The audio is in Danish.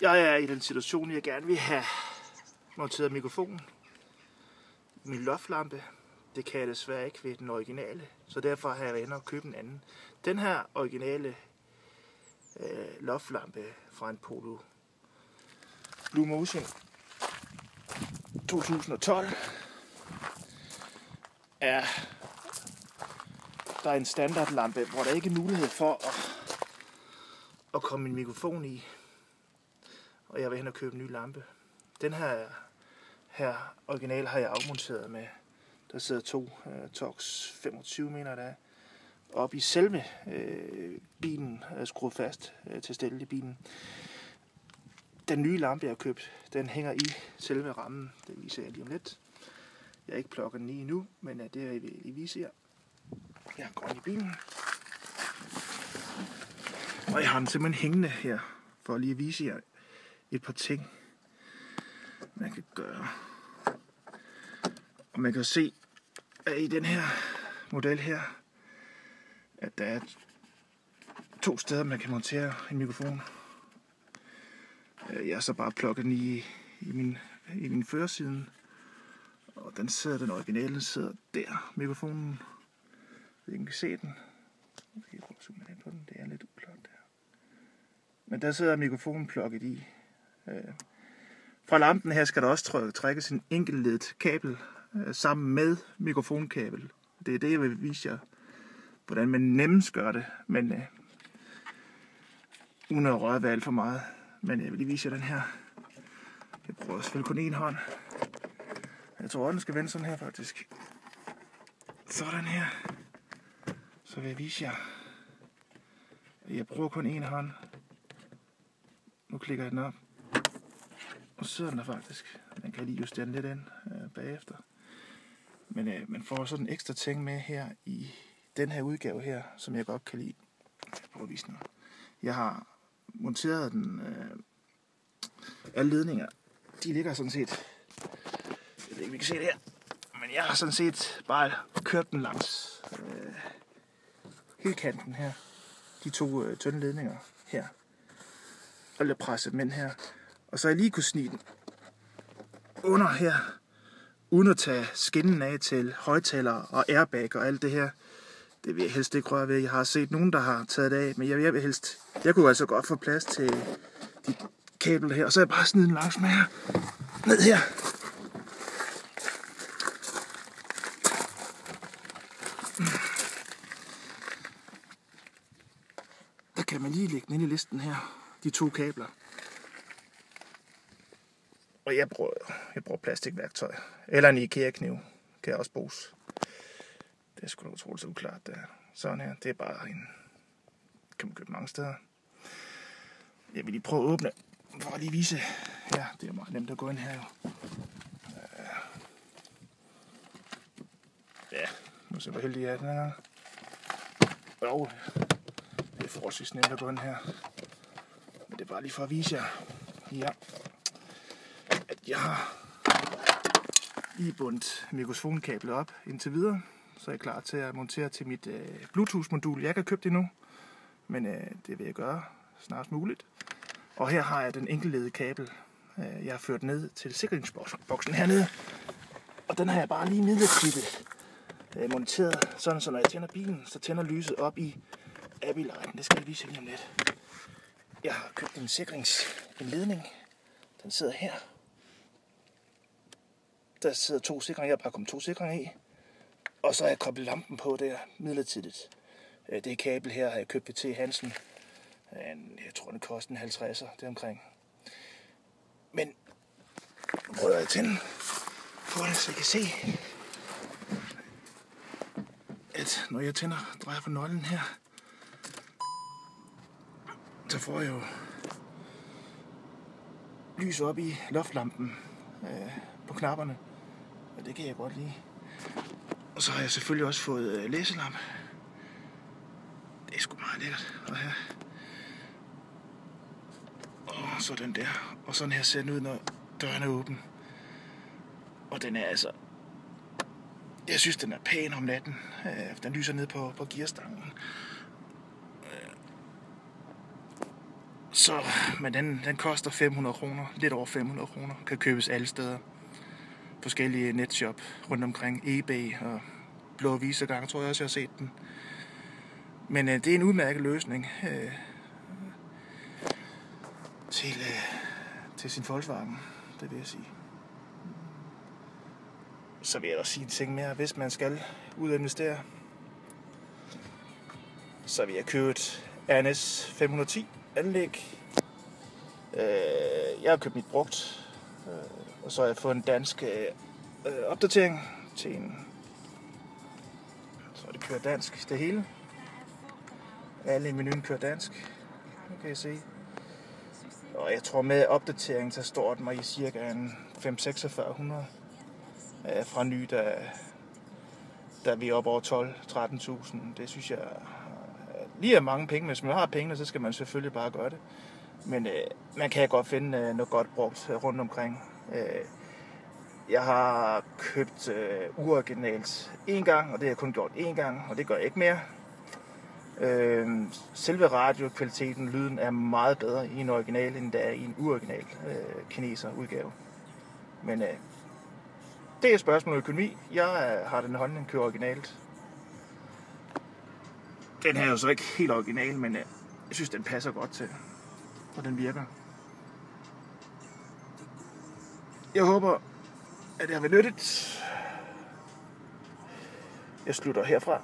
Jeg er i den situation, jeg gerne vil have monteret mikrofonen. Min loftlampe, det kan jeg desværre ikke ved den originale, så derfor har jeg været inde og købe en anden. Den her originale loftlampe fra en Polo Blue Motion 2012 er der er en standardlampe, hvor der ikke er mulighed for at komme min mikrofon i. Og jeg vil hen og købe en ny lampe. Den her original har jeg afmonteret med. Der sidder to Tox 25 mener der op i selve bilen, skruet fast til stillet i bilen. Den nye lampe jeg har købt, den hænger i selve rammen. Det viser jeg lige om lidt. Jeg har ikke plukket den i endnu, men det er jeg lige vise jer. Jeg går ind i bilen. Og jeg har den simpelthen hængende her, for lige at vise jer et par ting, man kan gøre. Og man kan se, at i den her model her, at der er 2 steder, man kan montere en mikrofon. Jeg har så bare plukket den i min førersiden. Og den originale sidder der, mikrofonen. Så I kan se den. Jeg skal prøve at zoome ind på den, det er lidt uklart der. Men der sidder mikrofonen plukket i. Fra lampen her skal der også trækkes en enkeltledet kabel sammen med mikrofonkabel. Det er det, jeg vil vise jer, hvordan man nemmest gør det, men uden at røre ved alt for meget. Men jeg vil lige vise jer den her. Jeg prøver selvfølgelig kun en hånd. Jeg tror, den skal vende sådan her faktisk. Sådan her. Så vil jeg vise jer. Jeg bruger kun en hånd. Nu klikker jeg den op. Og så sidder den der faktisk. Den kan lige justere den lidt ind bagefter. Men man får sådan en ekstra ting med her i den her udgave her, som jeg godt kan lide. Jeg prøver at vise den. Jeg har monteret den. Alle ledninger, de ligger sådan set. Jeg ved ikke, vi kan se det her. Men jeg har sådan set bare kørt den langs hele kanten her. De 2 tynde ledninger her. Og jeg presser dem ind her. Og så har jeg lige kunne snige den under her, uden at tage skinnen af til højtalere og airbag og alt det her. Det vil jeg helst ikke røre ved. Jeg har set nogen, der har taget det af, men jeg vil helst. Jeg kunne altså godt få plads til de kabler her, og så er jeg bare snidt den langs med her. Ned her. Der kan man lige lægge den ind i listen her. De 2 kabler. Og jeg bruger plastikværktøj. Eller en IKEA-kniv. Kan også bruges. Det er sgu da utroligt så uklart. Sådan her. Det er bare en. Kan man købe mange steder. Jeg vil lige prøve at åbne. For at lige vise. Ja, det er meget nemt at gå ind her jo. Ja, nu ser vi hvor heldig jeg er den her gang. Jo, det er forholdsvis nemt at gå ind her. Men det er bare lige for at vise jer. Ja. At jeg har lige bundet mikrofonkablet op indtil videre. Så er jeg klar til at montere til mit Bluetooth-modul. Jeg kan købe det nu, men det vil jeg gøre snart muligt. Og her har jeg den enkeltledede kabel, jeg har ført ned til sikringsboksen hernede. Og den har jeg bare lige midlertidigt monteret, sådan så når jeg tænder bilen, så tænder lyset op i billighten. Det skal jeg vise lige om lidt. Jeg har købt en ledning. Den sidder her. Der sidder 2 sikringer. Jeg har bare kommet 2 sikringer i. Og så har jeg koblet lampen på der midlertidigt. Det kabel her har jeg købt ved T. Hansen. Jeg tror, det koster en 50'er. Det omkring. Men nu prøver jeg at tænde på det, så I kan se, at når jeg drejer på nøglen her, så får jeg jo lys op i loftlampen på knapperne. Og det kan jeg godt lide. Og så har jeg selvfølgelig også fået læselampe. Det er sgu meget lækkert. Og her. Og så den der. Og sådan her ser den ud, når døren er åben. Og den er altså. Jeg synes, den er pæn om natten. Den lyser ned på gearstangen. Så, men den koster 500 kroner, lidt over 500 kroner, kan købes alle steder. Forskellige netshop rundt omkring, eBay og Blå Visegang, tror jeg også, jeg har set den. Men det er en udmærket løsning til sin Volkswagen, det vil jeg sige. Så vil jeg også sige en ting mere, hvis man skal ud og investere, så vil jeg købe et RNS 510 anlæg. Jeg har købt mit brugt, og så har jeg fået en dansk opdatering til en, så det kører dansk det hele. Alle i menuen kører dansk, kan jeg se. Og jeg tror med opdateringen, så står den mig i cirka en 5-4600 fra ny, der vi er op over 12-13.000. Det synes jeg lige er mange penge. Hvis man har pengene, så skal man selvfølgelig bare gøre det. Men man kan godt finde noget godt brugt rundt omkring. Jeg har købt uoriginalt en gang, og det har jeg kun gjort én gang, og det gør jeg ikke mere. Selve radiokvaliteten, lyden er meget bedre i en original, end der er i en uoriginal kineser udgave. Men det er et spørgsmål om økonomi. Jeg har den holdning, kører originalt. Den her er jo så ikke helt original, men jeg synes, den passer godt til, og den virker. Jeg håber, at det har været nyttigt. Jeg slutter herfra.